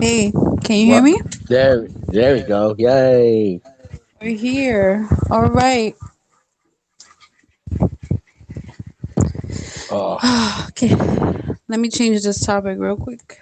Hey, can you hear What? me? There we go. Yay. We're here. All right. Oh, Okay. Let me change this topic real quick.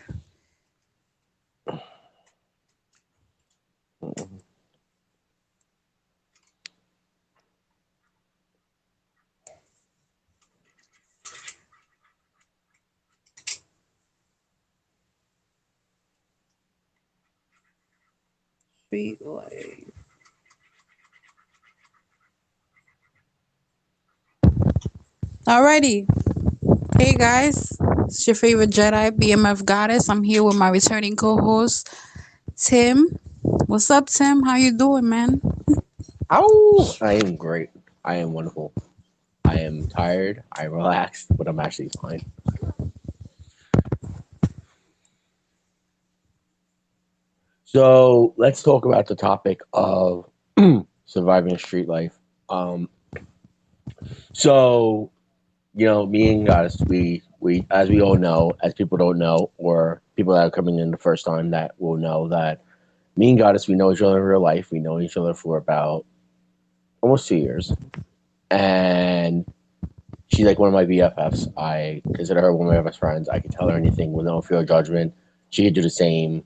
Street light. Alrighty. Hey guys, it's your favorite Jedi, BMF Goddess. I'm here with my returning co-host, Tim. What's up, Tim? How you doing, man? ow! I am great. I am wonderful. I am tired. I'm relaxed, but I'm actually fine. So let's talk about the topic of surviving street life. Um, so me and Goddess, we as we all know, as people don't know, or people that are coming in the first time that will know that me and Goddess, we know each other in real life. We know each other for about almost 2 years, and she's like one of my BFFs. I consider her one of my best friends. I can tell her anything with no fear of judgment. She could do the same.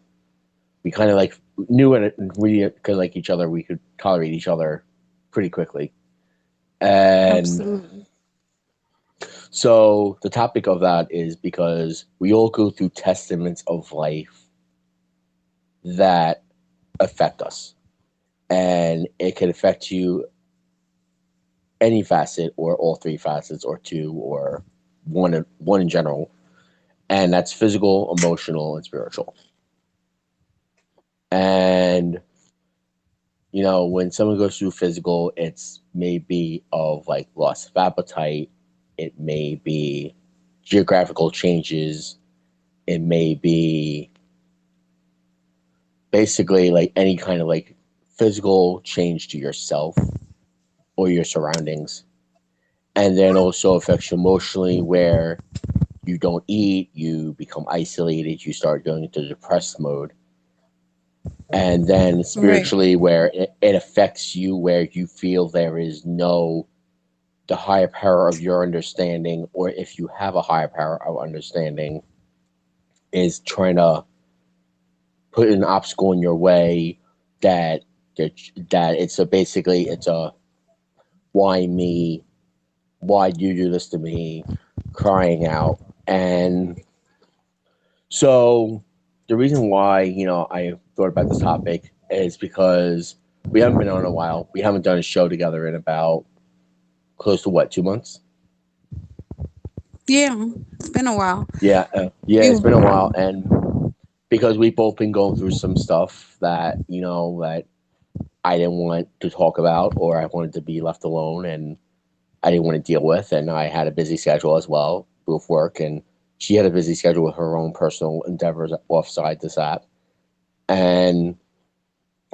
We kind of like knew it. We could like each other. We could tolerate each other pretty quickly. And Absolutely. so the topic of that is because we all go through testaments of life that affect us. And it can affect you any facet or all three facets or two or one in general. And that's physical, emotional, and spiritual. And when someone goes through physical, it's maybe of like loss of appetite, it may be geographical changes, it may be basically like any kind of like physical change to yourself or your surroundings. And then also affects you emotionally, where you don't eat, you become isolated, you start going into depressed mode. And then Right. spiritually, where it affects you, where you feel there is no the higher power of your understanding, or if you have a higher power of understanding, is trying to put an obstacle in your way that that it's a basically it's a why me, why do you do this to me, crying out. And so the reason why I thought about this topic is because we haven't been on in a while. We haven't done a show together in about close to what, 2 months? Yeah, it's been a while. Yeah, it's been a while, You. and because we've both been going through some stuff that that I didn't want to talk about, or I wanted to be left alone, and I didn't want to deal with, and I had a busy schedule as well with work, and she had a busy schedule with her own personal endeavors offside this app, and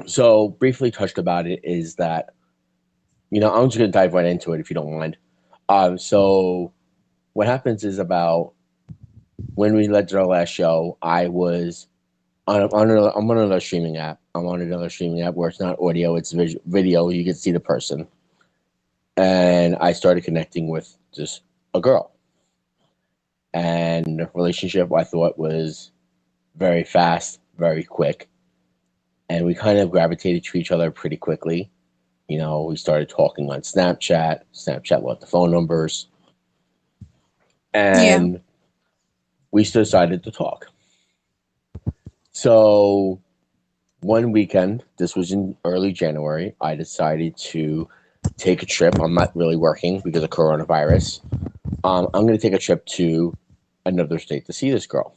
so briefly touched about it is that I'm just gonna dive right into it if you don't mind. So what happens is about when we led to our last show, I was I'm on another streaming app. I'm on another streaming app where it's not audio, it's video. You can see the person, and I started connecting with just a girl, and the relationship I thought was very fast, very quick, and we kind of gravitated to each other pretty quickly. We started talking on Snapchat. Snapchat left the phone numbers, Yeah. and we decided to talk. So one weekend, this was in early January, I decided to take a trip. I'm not really working because of coronavirus. I'm going to take a trip to another state to see this girl.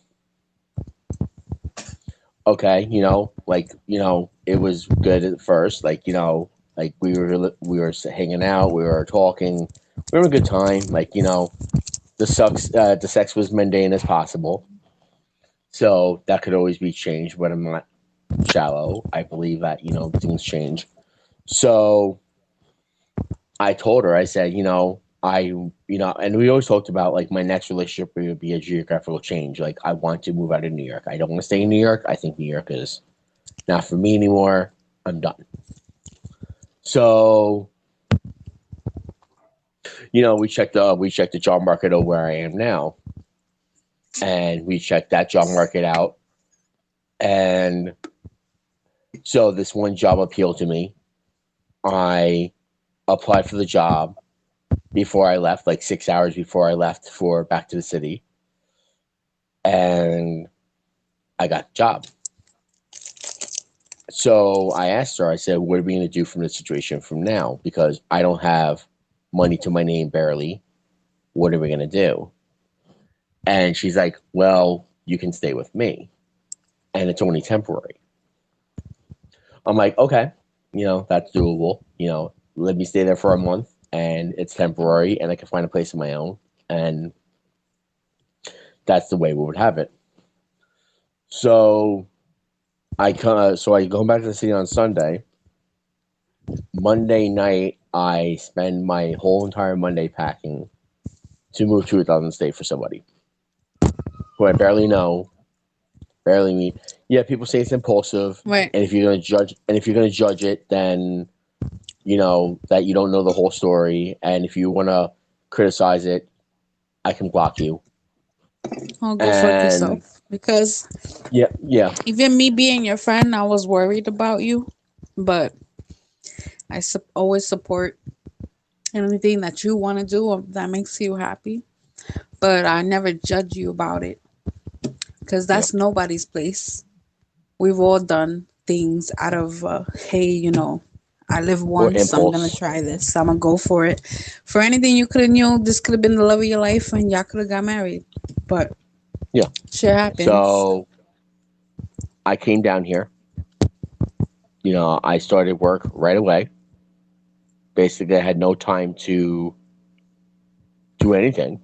Okay, it was good at first. Like we were hanging out, we were talking, we were having a good time. The sex was mundane as possible, so that could always be changed. But I'm not shallow. I believe that things change. So I told her, I said, I, and we always talked about like my next relationship would be a geographical change. Like I want to move out of New York. I don't want to stay in New York. I think New York is not for me anymore. I'm done. So, we checked the job market of where I am now, and we checked that job market out. And so this one job appealed to me. I applied for the job before I left, like 6 hours before I left for back to the city, and I got the job. So I asked her, I said, what are we going to do from this situation from now? Because I don't have money to my name barely. What are we going to do? And she's like, well, you can stay with me. And it's only temporary. I'm like, okay, that's doable. Let me stay there for a month and it's temporary and I can find a place of my own. And that's the way we would have it. So I go back to the city on Sunday. Monday night, I spend my whole entire Monday packing to move to a thousand state for somebody who I barely know, barely meet. Yeah, people say it's impulsive, Right. and if you're gonna judge it, then that you don't know the whole story, and if you want to criticize it, I can block you. I'll go fuck And yourself. Because yeah, yeah, even me being your friend, I was worried about you. But always support anything that you want to do or that makes you happy. But I never judge you about it because yeah, that's nobody's place. We've all done things out of, hey, I live or once, I'm gonna impulse. try this, I'm gonna go for it. For anything you could have knew, this could have been the love of your life and y'all could have got married. But Yeah. shit happens. So I came down here. I started work right away. Basically, I had no time to do anything,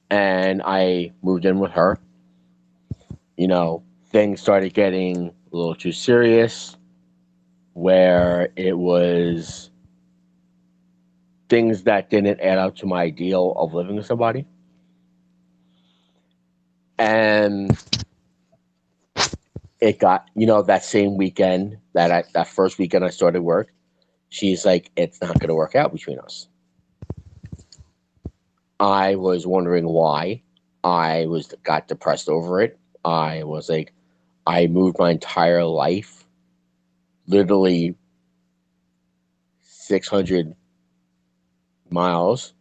and I moved in with her. Things started getting a little too serious, where it was things that didn't add up to my ideal of living with somebody. And it got, that same weekend that first weekend I started work, she's like, it's not going to work out between us. I was wondering why. Got depressed over it. I was like, I moved my entire life, literally 600 miles,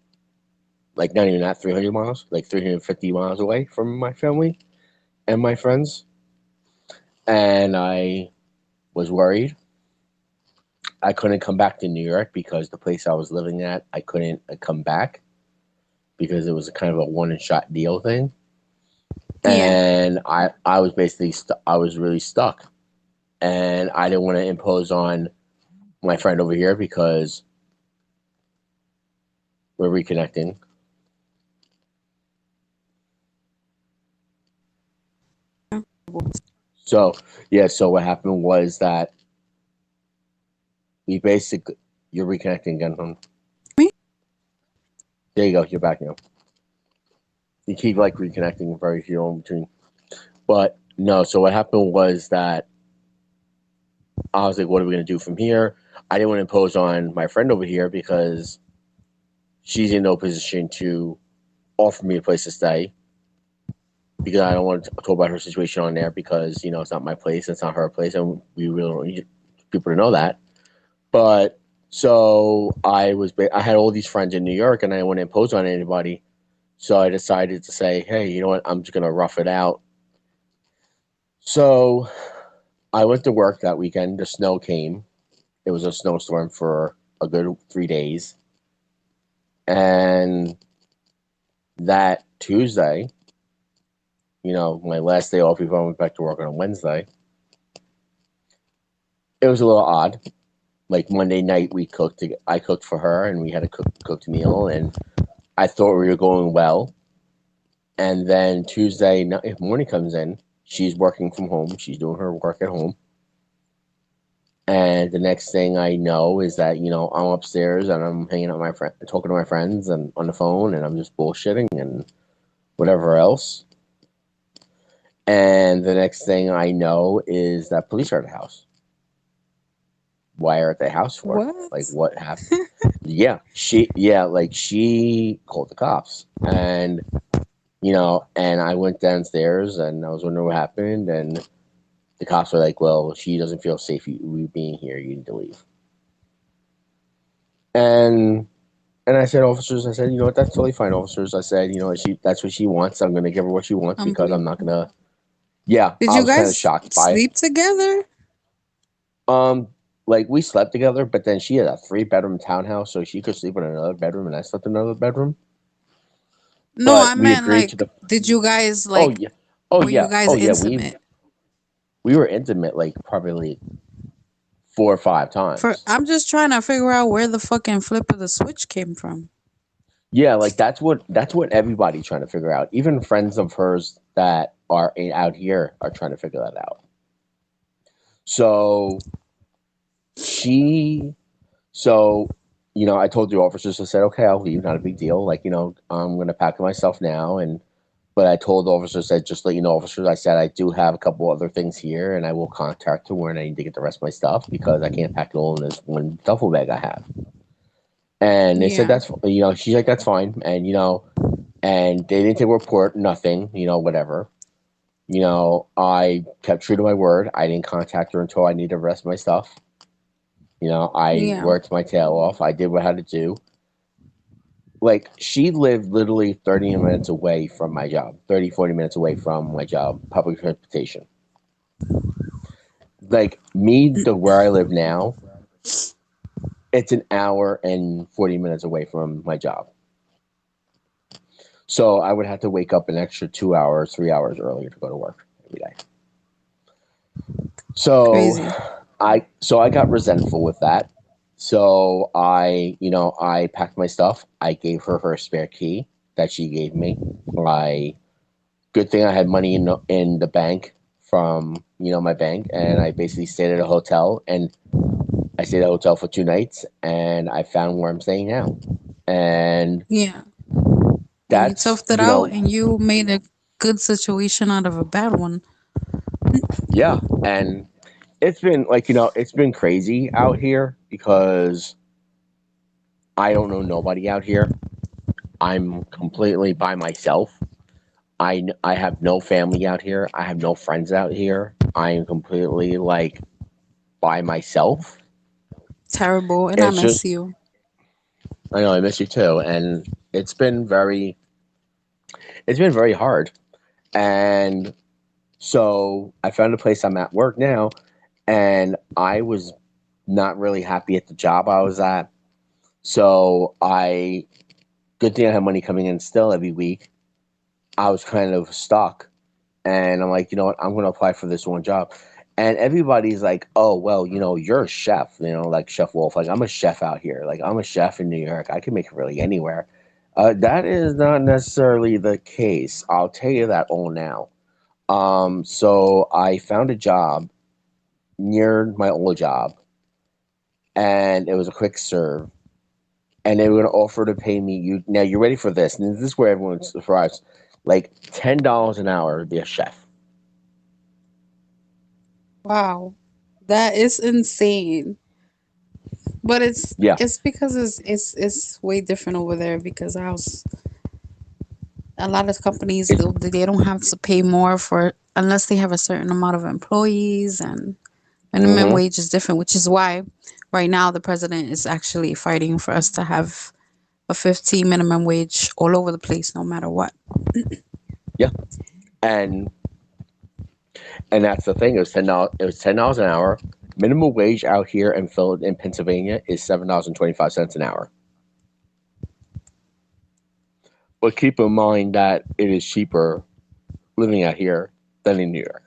like not even that, 300 miles, like 350 miles away from my family and my friends. And I was worried. I couldn't come back to New York because the place I was living at, I couldn't come back because it was a kind of a one and shot deal thing. Yeah. And I was basically, I was really stuck. And I didn't want to impose on my friend over here because we're reconnecting. So, yeah, so what happened was that we basically, you're reconnecting again, huh? Me? There you go, you're back now. You keep like reconnecting very few in between. But no, so what happened was that I was like, what are we going to do from here? I didn't want to impose on my friend over here because she's in no position to offer me a place to stay because I don't want to talk about her situation on there because, it's not my place, it's not her place, and we really don't need people to know that. But so I had all these friends in New York and I didn't want to impose on anybody. So I decided to say, hey, you know what? I'm just going to rough it out. So I went to work that weekend. The snow came. It was a snowstorm for a good 3 days. And that Tuesday, my last day off before I went back to work on a Wednesday, it was a little odd. Like Monday night, I cooked for her, and we had a cooked meal, and I thought we were going well. And then Tuesday night, morning comes in, she's working from home. She's doing her work at home, And the next thing I know is that, I'm upstairs and I'm hanging out with my friend, talking to my friends and on the phone, and I'm just bullshitting and whatever else. And the next thing I know is that police are at the house. Why are at the house for? Like, What? what happened? Like she called the cops, and and I went downstairs and I was wondering what happened, and the cops were like, "Well, she doesn't feel safe you being here. You need to leave." And I said, "Officers," I said, "You know what? That's totally fine, officers." I said, that's what she wants. I'm gonna give her what she wants because I'm not Unbelievable. gonna. Yeah, Did I you was kind of guys shocked by it. sleep together? Um, like we slept together, but then she had a 3 bedroom townhouse, so she could sleep in another bedroom, and I slept in another bedroom. No, But I we meant agreed to like, the. did you guys Oh like, yeah, oh were you yeah, guys oh yeah. intimate? We were intimate like probably 4 or 5 times. I'm just trying to figure out where the fucking flip of the switch came from. Yeah, like that's what everybody's trying to figure out. Even friends of hers that are out here are trying to figure that out. So she, so I told the officers. I said, okay, I'll leave. Not a big deal. Like, I'm gonna pack myself now. And but I told the officers, said, just let you know, officers. I said I do have a couple other things here, and I will contact her when I need to get the rest of my stuff because I can't pack it all in this one duffel bag I have. And they said Yeah. that's she's like that's fine, and and they didn't take a report, nothing, whatever. I kept true to my word. I didn't contact her until I needed the rest of my stuff. I Yeah. worked my tail off. I did what I had to do. Like, she lived literally 30 minutes away from my job, 30, 40 minutes away from my job, public transportation. Like, me, the where I live now, it's an hour and 40 minutes away from my job. So I would have to wake up an extra 2 hours, 3 hours earlier to go to work every day. So Crazy. I got resentful with that. So I packed my stuff. I gave her her spare key that she gave me. I Good thing I had money in the bank from my bank, and I basically stayed at a hotel, and I stayed at a hotel for 2 nights, and I found where I'm staying now, and Yeah. And you that's toughed it out and you made a good situation out of a bad one. yeah, and it's been like it's been crazy out here because I don't know nobody out here. I'm completely by myself. I have no family out here. I have no friends out here. I am completely like by myself. Terrible. And I It's miss just you. I know I miss you too, and it's been very hard. And so I found a place I'm at work now, and I was not really happy at the job I was at. So I good thing I have money coming in still every week. I was kind of stuck, and I'm like, you know what? I'm going to apply for this one job. And everybody's like, oh, well, you're a chef, like Chef Wolf. Like, I'm a chef out here. Like, I'm a chef in New York. I can make it really anywhere. That is not necessarily the case. I'll tell you that all now. So I found a job near my old job, and it was a quick serve. And they were going to offer to pay me. Now you're ready for this, and this is where everyone's surprised. Like $10 an hour to be a chef. Wow. That is insane. But Yeah. it's because it's way different over there because a lot of companies It's they don't have to pay more for unless they have a certain amount of employees, and minimum hmm wage is different, which is why right now the president is actually fighting for us to have a 15 minimum wage all over the place no matter what. yeah, and that's the thing. It was $10. It was $10 an hour. Minimum wage out here in Pennsylvania is $7.25 an hour. But keep in mind that it is cheaper living out here than in New York.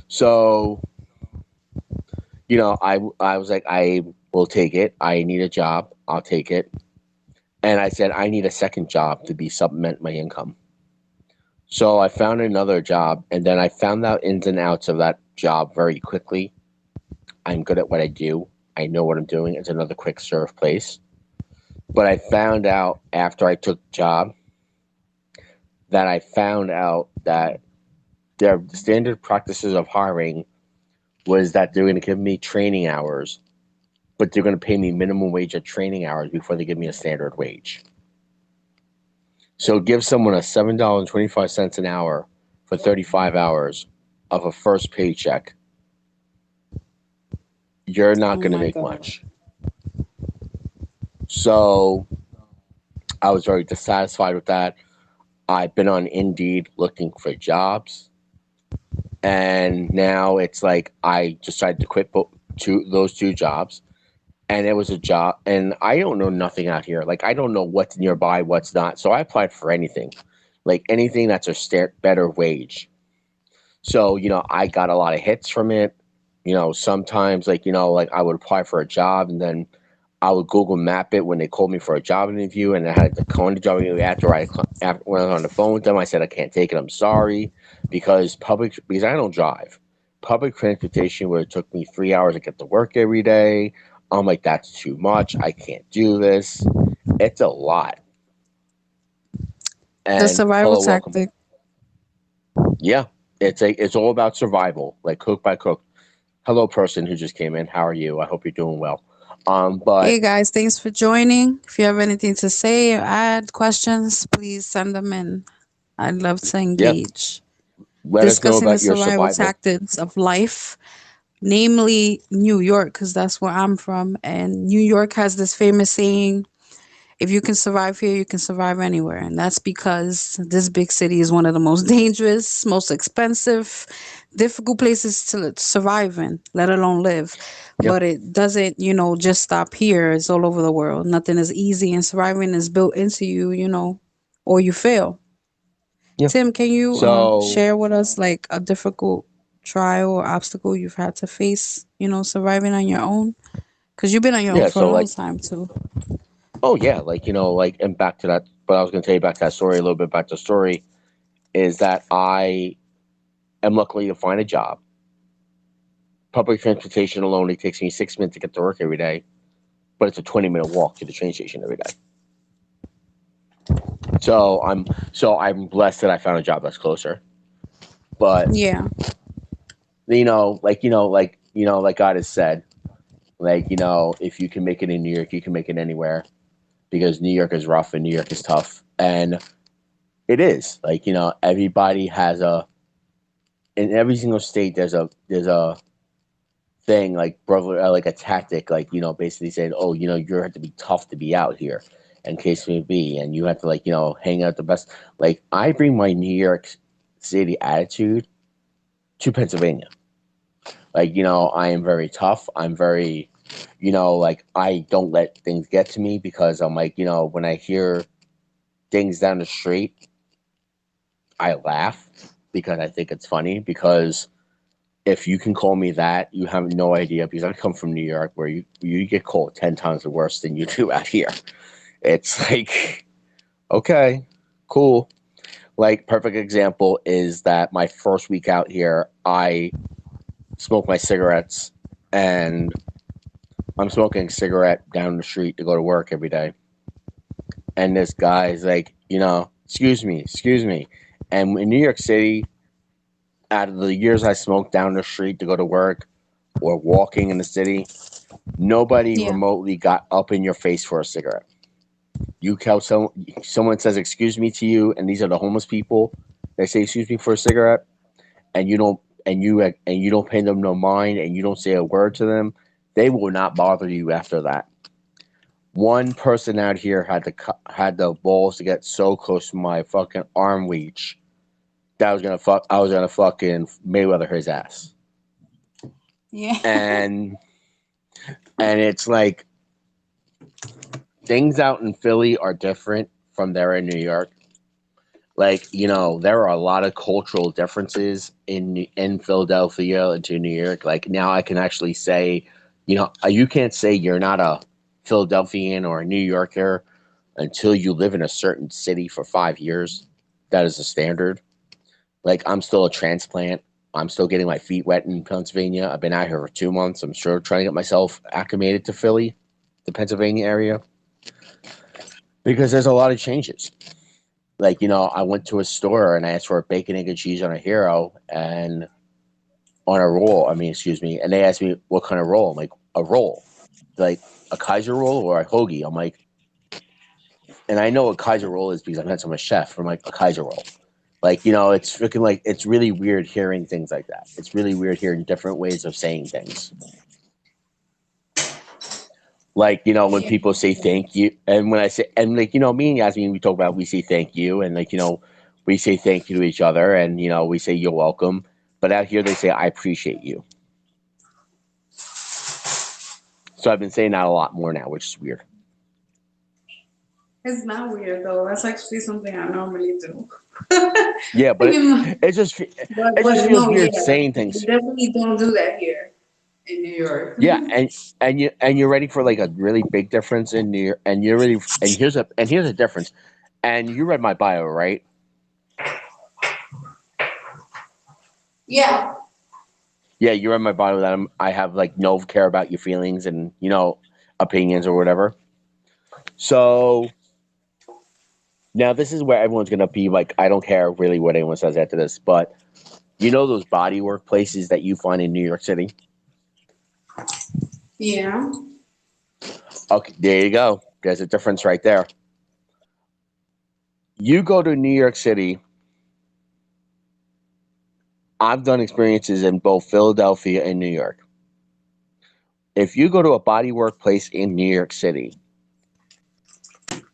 So I was like, I will take it. I need a job. I'll take it. And I said I need a second job to be supplement my income. So I found another job, and then I found out ins and outs of that job very quickly. I'm good at what I do. I know what I'm doing. It's another quick serve place. But I found out after I took the job that I found out that their standard practices of hiring was that they're going to give me training hours, but they're going to pay me minimum wage at training hours before they give me a standard wage. So give someone a $7.25 an hour for 35 hours of a first paycheck. You're not Oh going to my make God. much. So I was very dissatisfied with that. I've been on Indeed looking for jobs, and now it's like I decided to quit those two jobs, and it was a job, and I don't know nothing out here. Like I don't know what's nearby, what's not. So I applied for anything, like anything that's a better wage. So I got a lot of hits from it. Sometimes like I would apply for a job, and then I would Google Map it when they called me for a job interview, and I had to call the job interview after when I was on the phone with them. I said I can't take it. I'm sorry, because I don't drive. Public transportation would have took me 3 hours to get to work every day. I'm like, that's too much. I can't do this. It's a lot. The And survival hello, welcome. tactic. Yeah, it's all about survival, like cook by cook. Hello, person who just came in. How are you? I hope you're doing well. But Hey guys, thanks for joining. If you have anything to say or add questions, please send them in. I'd love to yeah, engage. let us know Discussing the about your survival survival. tactics of life, namely New York, because that's where I'm from. And New York has this famous saying, if you can survive here, you can survive anywhere. And that's because this big city is one of the most dangerous, most expensive, difficult places to survive in, let alone live. Yeah, But it doesn't, just stop here. It's all over the world. Nothing is easy, and surviving is built into you, or you fail. yeah. Tim, can you So share with us like a difficult trial or obstacle you've had to face, surviving on your own? Because you've been on your own yeah, for a so long like, time too. oh yeah, like and back to that. But I was going to tell you back to that story a little bit. Back to the story is that I am lucky to find a job. Public transportation alone, it takes me 6 minutes to get to work every day, but it's a 20-minute walk to the train station every day. So I'm blessed that I found a job that's closer. But Yeah. like God has said, if you can make it in New York, you can make it anywhere because New York is rough and New York is tough, and it is. Everybody has in every single state. There's a thing like brother, like a tactic, basically saying, oh, you have to be tough to be out here, in case may be, and you have to hang out the best. Like I bring my New York City attitude to Pennsylvania. I am very tough. I'm very, I don't let things get to me because I'm like, when I hear things down the street, I laugh because I think it's funny. Because if you can call me that, you have no idea. Because I come from New York, where you get called 10 times worse than you do out here. It's like, okay, cool. Like perfect example is that my first week out here, I smoked my cigarettes, and I'm smoking a cigarette down the street to go to work every day. And this guy's like, excuse me. And in New York City, out of the years I smoked down the street to go to work or walking in the city, nobody Yeah. remotely got up in your face for a cigarette. You tell someone says excuse me to you, and these are the homeless people. They say excuse me for a cigarette, and you don't pay them no mind, and you don't say a word to them. They will not bother you after that. One person out here had the balls to get so close to my fucking arm reach that I was gonna fucking Mayweather his ass. Yeah. And it's like things out in Philly are different from there in New York. There are a lot of cultural differences in Philadelphia and to New York. Like now I can actually say, you can't say you're not a Philadelphian or a New Yorker until you live in a certain city for 5 years. That is a standard. Like I'm still a transplant. I'm still getting my feet wet in Pennsylvania. I've been out here for 2 months. I'm sure trying to get myself acclimated to Philly, the Pennsylvania area, because there's a lot of changes. Like, I went to a store and I asked for a bacon, egg, and cheese on a hero and on a roll. I mean, excuse me. And they asked me what kind of roll. I'm like, a roll. Like a Kaiser roll or a hoagie. I'm like, and I know what Kaiser roll is because I've had some a chef. I'm like, a Kaiser roll. Like, it's freaking like, it's really weird hearing things like that. It's really weird hearing different ways of saying things. Like, when Yeah. people say thank you, and when I say, and like, me and Yasmin, we talk about, we say thank you, and like, we say thank you to each other, and, we say you're welcome. But out here, they say, I appreciate you. So I've been saying that a lot more now, which is weird. It's not weird though. That's actually something I normally do. Yeah, but You know, it just, it but just feels no, weird yeah, saying we things. definitely don't do that here in New York. Yeah, and you're ready for like a really big difference in New York, and you're ready, and here's a difference. And you read my bio, right? Yeah. Yeah, you read my bio that I have like no care about your feelings and opinions or whatever. So now this is where everyone's gonna be like, I don't care really what anyone says after this, but those bodywork places that you find in New York City. Yeah. Okay, there you go. There's a difference right there. You go to New York City. I've done experiences in both Philadelphia and New York. If you go to a bodywork place in New York City,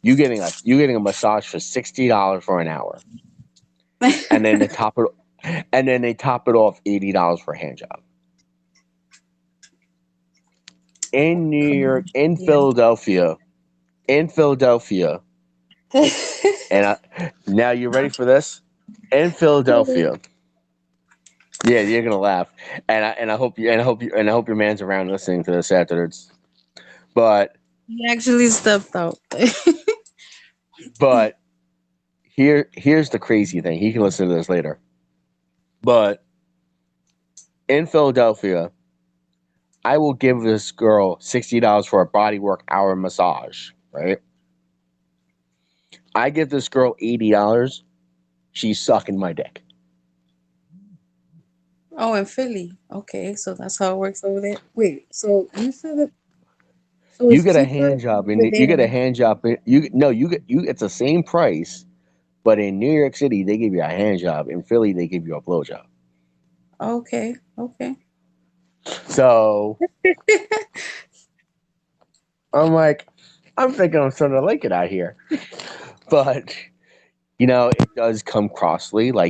you getting a massage for $60 for an hour, and then they top it off $80 for a hand job. In New York, Yeah. In Philadelphia, and now you ready for this? In Philadelphia, yeah, you're gonna laugh, and I hope your man's around listening to this afterwards. But He actually stepped out. but here's the crazy thing. He can listen to this later. But in Philadelphia, I will give this girl $60 for a bodywork hour massage. Right? I give this girl $80. She's sucking my dick. Oh, in Philly. Okay, so that's how it works over there. Wait, so you said that so You it's get a cheaper hand job, over and you get a there. hand job. You no, you get you. It's the same price, but in New York City they give you a hand job. In Philly they give you a blow job. Okay, okay. So I'm like, I'm thinking I'm starting to like it out here, but it does come costly. Come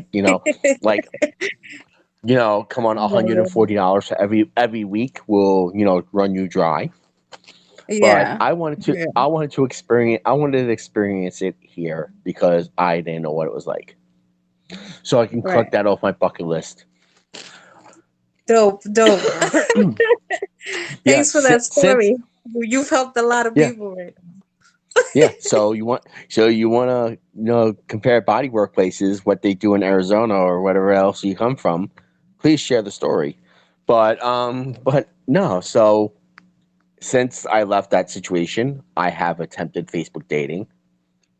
on, $140 for every week will run you dry. But Yeah. I wanted to Yeah. I wanted to experience it here because I didn't know what it was like. So I can click Right. that off my bucket list. Dope, dope. Yeah, Thanks for that since story. You've helped a lot of yeah, people right yeah. So you want to compare body workplaces, what they do in Arizona or whatever else you come from. Please share the story. But no. So since I left that situation, I have attempted Facebook dating.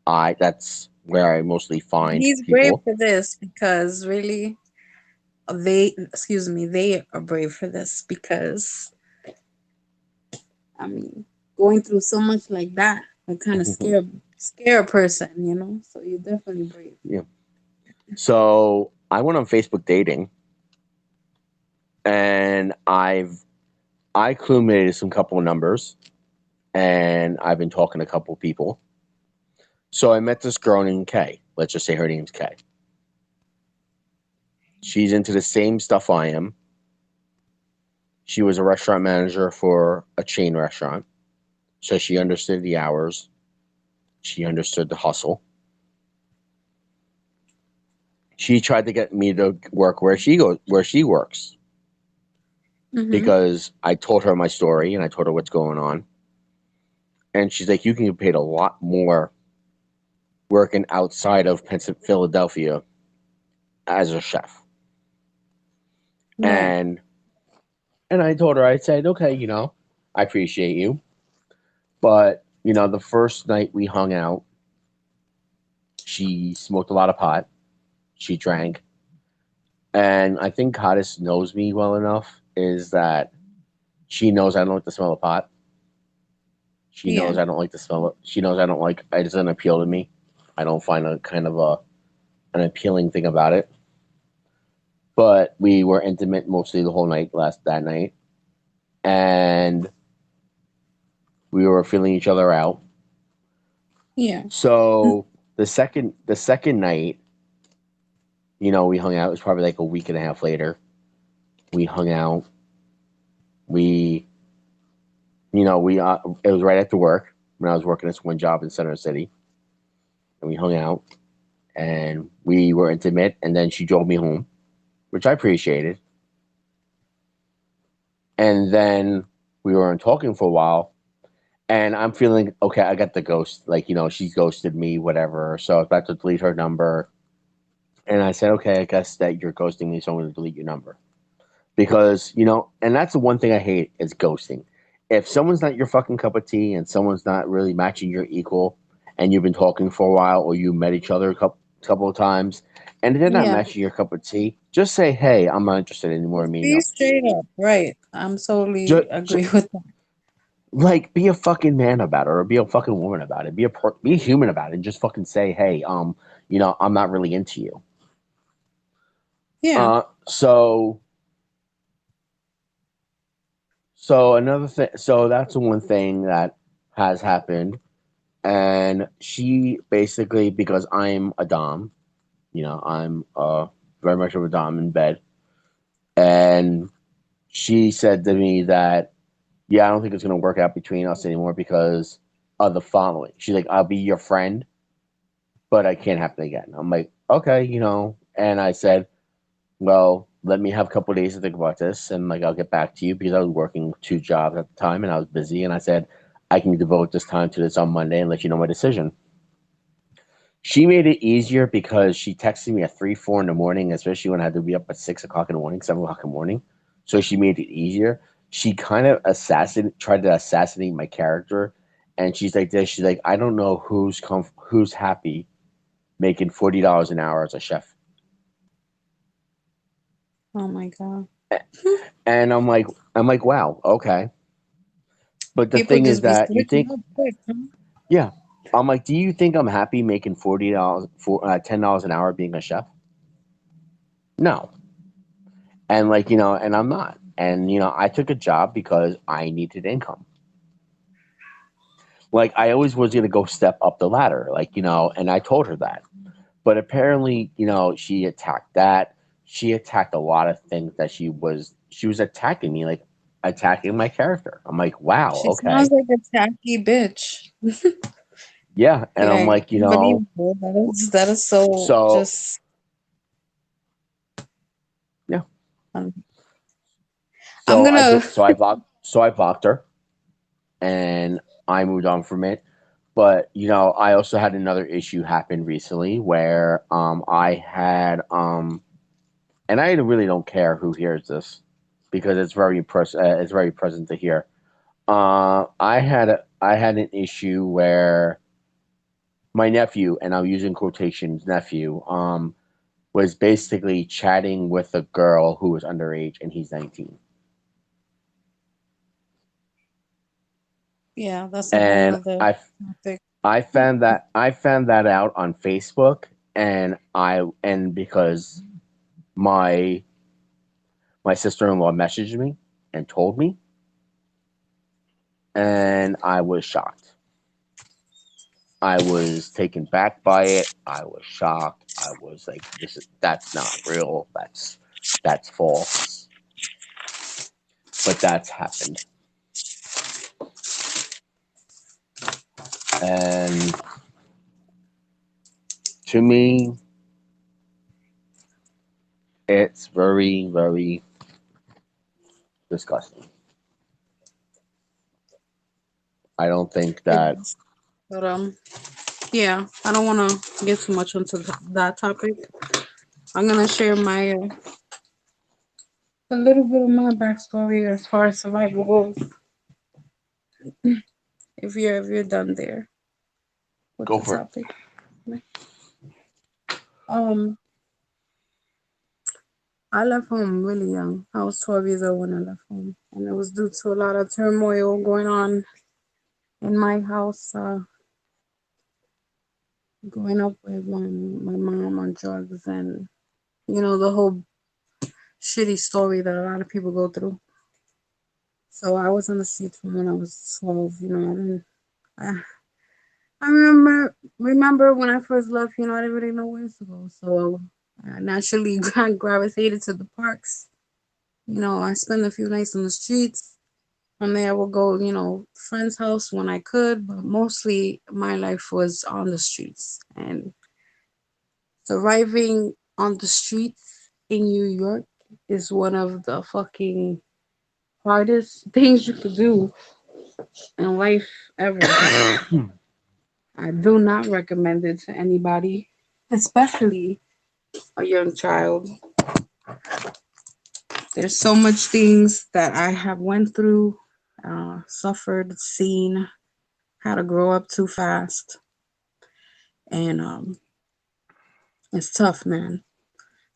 I That's where I mostly find He's brave people. for this because really they are brave for this because I mean going through so much like that would kind of scare a person. So you're definitely brave. Yeah. So I went on Facebook dating, and I accumulated some couple of numbers, and I've been talking to a couple of people. So I met this girl named Kay. Let's just say her name's Kay. She's into the same stuff I am. She was a restaurant manager for a chain restaurant, so she understood the hours. She understood the hustle. She tried to get me to work where she works, Mm-hmm. because I told her my story and I told her what's going on. And she's like, you can get paid a lot more working outside of Philadelphia as a chef. Right. And I told her, I said, okay, I appreciate you, but the first night we hung out, she smoked a lot of pot. She drank, and I think Goddess knows me well enough is that she knows I don't like the smell of pot. She knows Yeah. I don't like the smell. She knows I don't like. It doesn't appeal to me. I don't find a kind of an appealing thing about it. But we were intimate mostly the whole night last that night, and we were feeling each other out. Yeah. So the second night, we hung out. It was probably like a week and a half later. We hung out. We it was right after work when I was working this one job in Center City, and we hung out and we were intimate. And then she drove me home, which I appreciated. And then we were talking for a while, and I'm feeling okay. I got the ghost, like she ghosted me, whatever. So I was about to delete her number, and I said, okay, I guess that you're ghosting me, so I'm going to delete your number because and that's the one thing I hate is ghosting. If someone's not your fucking cup of tea and someone's not really matching your equal, and you've been talking for a while, or you met each other a couple of times, and they're not Yeah. matching your cup of tea, just say, hey, I'm not interested anymore. Just Me, be no. straight up. Right. I'm totally Just, agree with that. like, be a fucking man about it, or be a fucking woman about it. Be human about it, and just fucking say, hey, I'm not really into you. Yeah. So another thing, so that's the one thing that has happened, and she basically, because I'm a dom, I'm very much of a dom in bed, and she said to me that, yeah, I don't think it's gonna work out between us anymore because of the following. She's like, I'll be your friend, but I can't happen again. I'm like, okay, and I said, well, let me have a couple of days to think about this, and like I'll get back to you because I was working two jobs at the time and I was busy, and I said I can devote this time to this on Monday and let you know my decision. She made it easier because she texted me at 3, 4 in the morning, especially when I had to be up at 6 o'clock in the morning, 7 o'clock in the morning. So she made it easier. She kind of tried to assassinate my character, and she's like this. She's like, I don't know who's happy making $40 an hour as a chef. Oh my God. And I'm like, wow, okay. But the People thing is just be that you switching think, up quick, huh? yeah, I'm like, do you think I'm happy making $40 for $10 an hour being a chef? No, and and I'm not, and I took a job because I needed income. Like I always was gonna go step up the ladder, and I told her that. But apparently, she attacked that. She attacked a lot of things that she was attacking me, like attacking my character. I'm like, wow, She sounds okay, like a tacky bitch. yeah, and I'm Yeah, like, unbelievable. That is so so just yeah. um, I'm So I gonna so I blocked her, and I moved on from it. But I also had another issue happen recently where I had and I really don't care who hears this because it's very present to hear. I had an issue where my nephew, and I'm using quotations, nephew, was basically chatting with a girl who was underage and he's 19. yeah, that's a whole And nother topic. I found that out on Facebook, and because my my sister-in-law messaged me and told me, and I was shocked. I was taken back by it. I was shocked. I was like, that's not real. That's false. But that's happened. And to me, it's very, very disgusting. I don't think It that. is. But yeah, I don't want to get too much into that topic. I'm gonna share my A little bit of my backstory as far as survival goes. If you're done there with Go the for it. topic. Um, I left home really young. I was 12 years old when I left home, and it was due to a lot of turmoil going on in my house. Growing up with my mom on drugs, and the whole shitty story that a lot of people go through. So I was on the streets from when I was 12. I, I remember when I first left. I didn't really know where to go, so I naturally gravitated to the parks. I spent a few nights on the streets. From there, I would go, friend's house when I could, but mostly my life was on the streets. And surviving on the streets in New York is one of the fucking hardest things you could do in life ever. I do not recommend it to anybody, especially a young child. There's so much things that I have went through, suffered, seen, how to grow up too fast, and it's tough, man.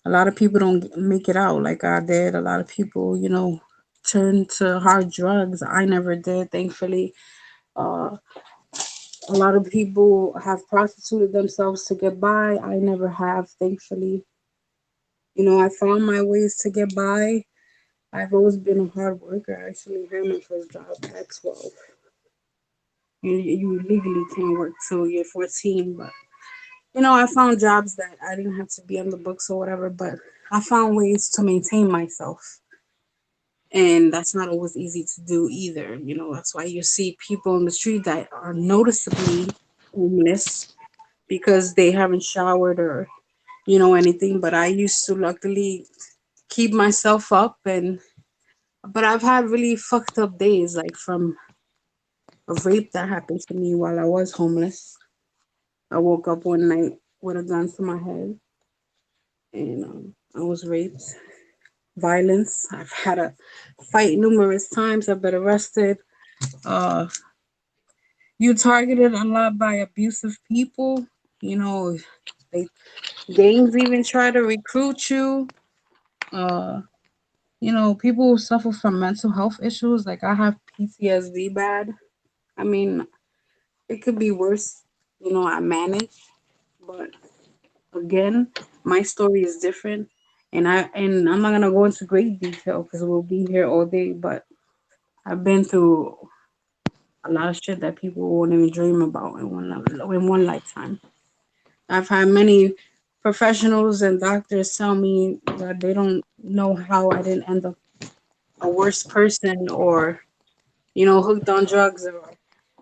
A lot of people don't make it out like I did. A lot of people, turn to hard drugs. I never did, thankfully. Uh, a lot of people have prostituted themselves to get by. I never have, thankfully. I found my ways to get by. I've always been a hard worker. I actually had my first job at 12. You legally can't work till you're 14, but I found jobs that I didn't have to be on the books or whatever, but I found ways to maintain myself. And that's not always easy to do either. That's why you see people in the street that are noticeably homeless because they haven't showered or, anything. But I used to luckily keep myself up, but I've had really fucked up days, like from a rape that happened to me while I was homeless. I woke up one night with a gun to my head, and I was raped. Violence. I've had a fight numerous times. I've been arrested. Uh, you targeted a lot by abusive people. They gangs even try to recruit you. Uh, people who suffer from mental health issues. Like I have PTSD bad. I mean, it could be worse. I manage, but again, my story is different. And I'm not gonna go into great detail because we'll be here all day. But I've been through a lot of shit that people won't even dream about in one lifetime. I've had many professionals and doctors tell me that they don't know how I didn't end up a worse person or hooked on drugs or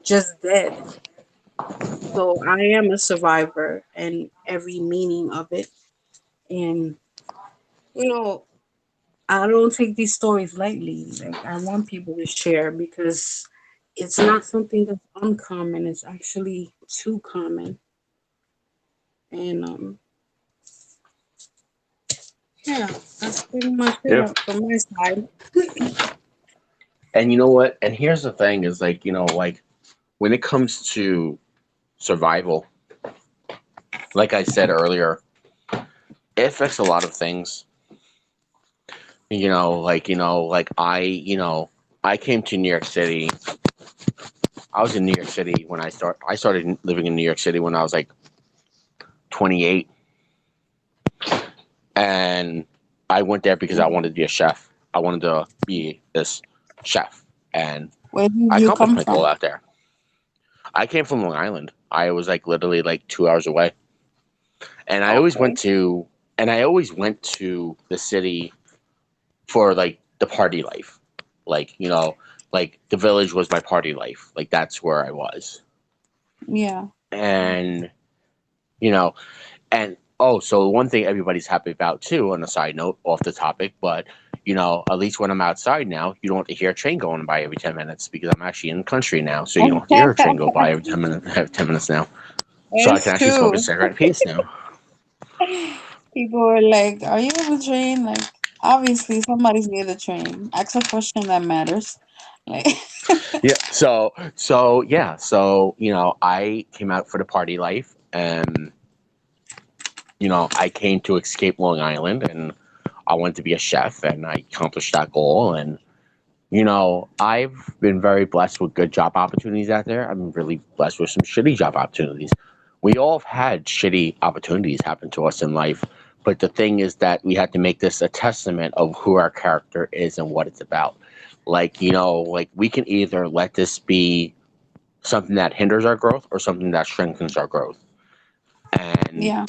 just dead. So I am a survivor and every meaning of it. And you know, I don't take these stories lightly. Like I want people to share because it's not something that's uncommon. It's actually too common. And yeah, that's pretty much it Yeah. from my side. And you know what? And here's the thing: is like like when it comes to survival, like I said earlier, it affects a lot of things. Like I came to New York City. I was in New York City when I started living in New York City when I was like 28, and I went there because I wanted to be a chef. I wanted to be this chef, and Where did I you accomplished come my goal from? out there. I came from Long Island. I was like literally like 2 hours away, and Okay. I always went to the city for like the party life, like like the village was my party life. Like that's where I was, Yeah. and you know, and oh, so one thing everybody's happy about too. On a side note, off the topic, but at least when I'm outside now, you don't have to hear a train going by every 10 minutes because I'm actually in the country now, so you don't have to hear a train go by every 10 minutes. Every 10 minutes now, so I It's can actually smoke a true. cigarette in peace now. People are like, "Are you on the train?" Like, Obviously, somebody's near the train. Ask a question that matters. Like, Yeah. So I came out for the party life, and I came to escape Long Island, and I wanted to be a chef, and I accomplished that goal. And I've been very blessed with good job opportunities out there. I've been really blessed with some shitty job opportunities. We all have had shitty opportunities happen to us in life, but the thing is that we have to make this a testament of who our character is and what it's about. Like we can either let this be something that hinders our growth or something that strengthens our growth. And yeah,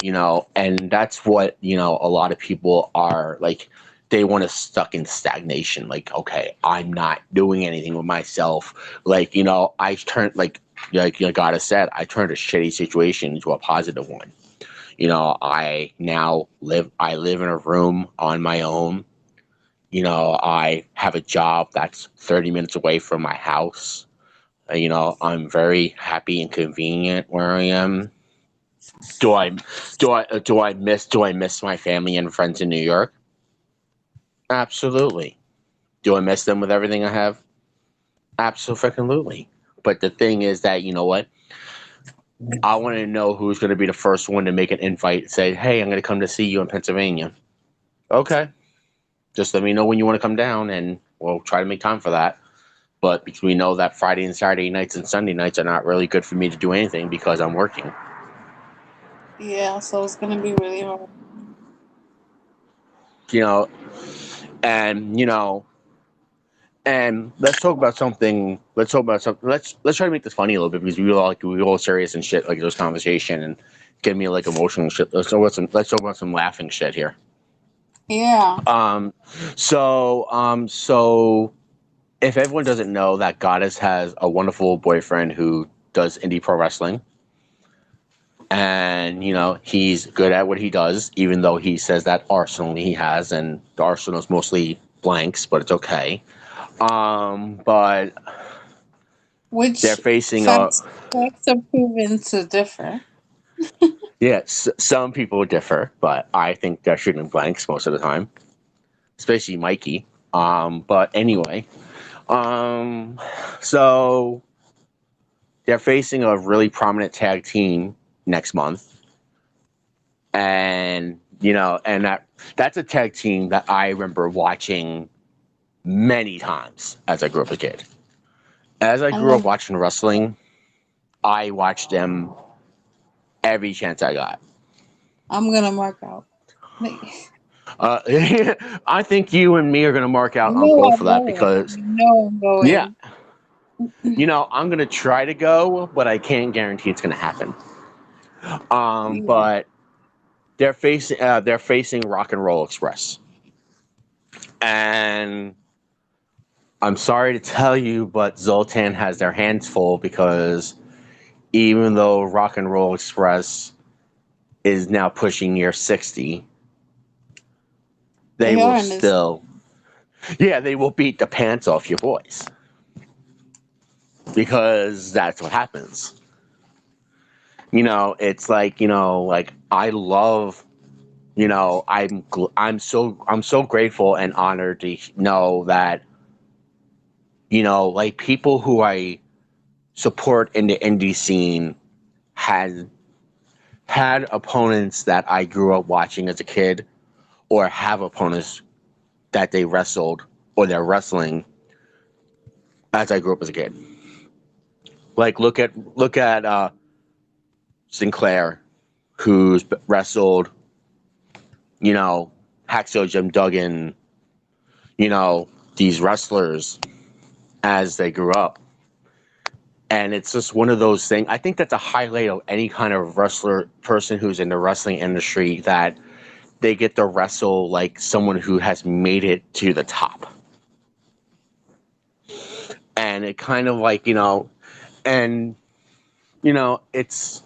that's what a lot of people are like. They want to stuck in stagnation, like, okay, I'm not doing anything with myself. Like, I turned, like God has said, I turned a shitty situation into a positive one. I live in a room on my own. I have a job that's 30 minutes away from my house. I'm very happy and convenient where I am. Do I miss my family and friends in New York? Absolutely. Do I miss them with everything I have? Absolutely. But the thing is that, you know what? I want to know who's going to be the first one to make an invite, say, hey, I'm going to come to see you in Pennsylvania. Okay. Just let me know when you want to come down, and we'll try to make time for that. But because we know that Friday and Saturday nights and Sunday nights are not really good for me to do anything because I'm working. yeah. So it's gonna be really hard. You know, and let's talk about something. Let's talk about something. Let's try to make this funny a little bit because we all serious and shit like this conversation and get me like emotional shit. Let's talk about some laughing shit here. Yeah, Um, so if everyone doesn't know that Goddess has a wonderful boyfriend who does indie pro wrestling, and he's good at what he does, even though he says that arsenal he has, and the arsenal is mostly blanks, but it's okay. But they're which facing a facts are proven to differ. yes. Some people differ, but I think they're shooting blanks most of the time, especially Mikey. But anyway, um, so they're facing a really prominent tag team next month, and that's a tag team that I remember watching many times as I grew up a kid. As I I grew up love. watching wrestling, I watched them every chance I got. I'm gonna mark out. Like, Uh, I think you and me are going to mark out you on know both I'm of that going. because, You know I'm yeah, going. I'm going to try to go, but I can't guarantee it's going to happen. Yeah. But they're facing Rock and Roll Express, and I'm sorry to tell you, but Zoltan has their hands full because even though Rock and Roll Express is now pushing near 60, they They will are in this. still, yeah, they will beat the pants off your boys because that's what happens. It's like I love, I'm so grateful and honored to know that, like people who I support in the indie scene had had opponents that I grew up watching as a kid, or have opponents that they wrestled or they're wrestling as I grew up as a kid. Like look at Sinclair, who's wrestled, you know, Hacksaw Jim Duggan, these wrestlers as they grew up. And it's just one of those things. I think that's a highlight of any kind of wrestler person who's in the wrestling industry, that they get to wrestle like someone who has made it to the top. And it kind of like, and it's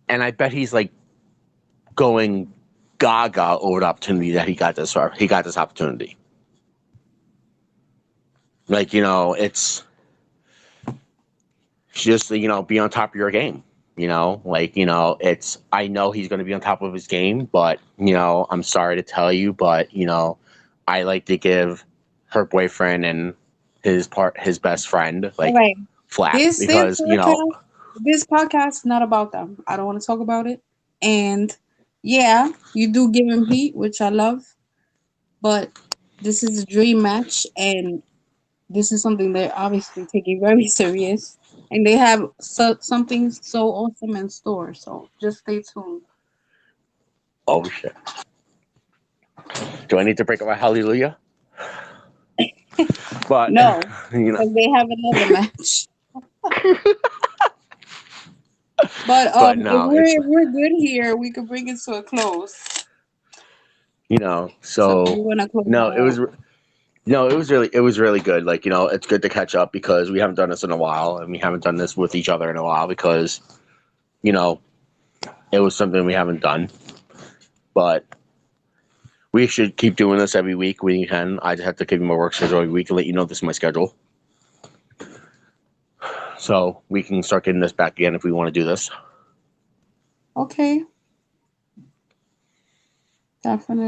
and I bet he's like going gaga over the opportunity that he got this opportunity. Like, it's just, be on top of your game. Like, it's I know he's going to be on top of his game, but I'm sorry to tell you, but I like to give her boyfriend and his best friend All like right. flack This because podcast, this podcast is not about them. I don't want to talk about it. And yeah, you do give him heat, which I love, but this is a dream match, and this is something they're obviously taking very serious, and they have something so awesome in store. So just stay tuned. oh shit, do I need to break up my hallelujah? But No, you know, because they have another match. But but if no, it's we're good here, we could bring it to a close. So you so wanna close no, it it was out? no, it was really good. Like it's good to catch up because we haven't done this in a while, and we haven't done this with each other in a while because you know it was something we haven't done. But we should keep doing this every week when you can. I just have to give you my work schedule every week to let you know this is my schedule, so we can start getting this back again if we want to do this. Okay,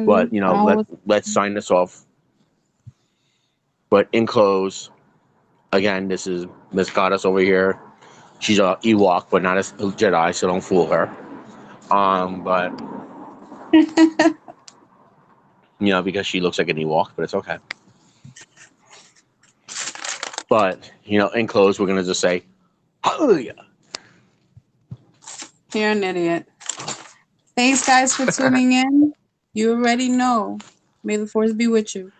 But definitely. I was let's sign this off. But in close, again, this is Miss Goddess over here. She's a Ewok, but not a Jedi, so don't fool her. But because she looks like an Ewok, but it's okay. But in close, we're gonna just say hallelujah. you're an idiot. Thanks, guys, for tuning in. You already know. May the force be with you.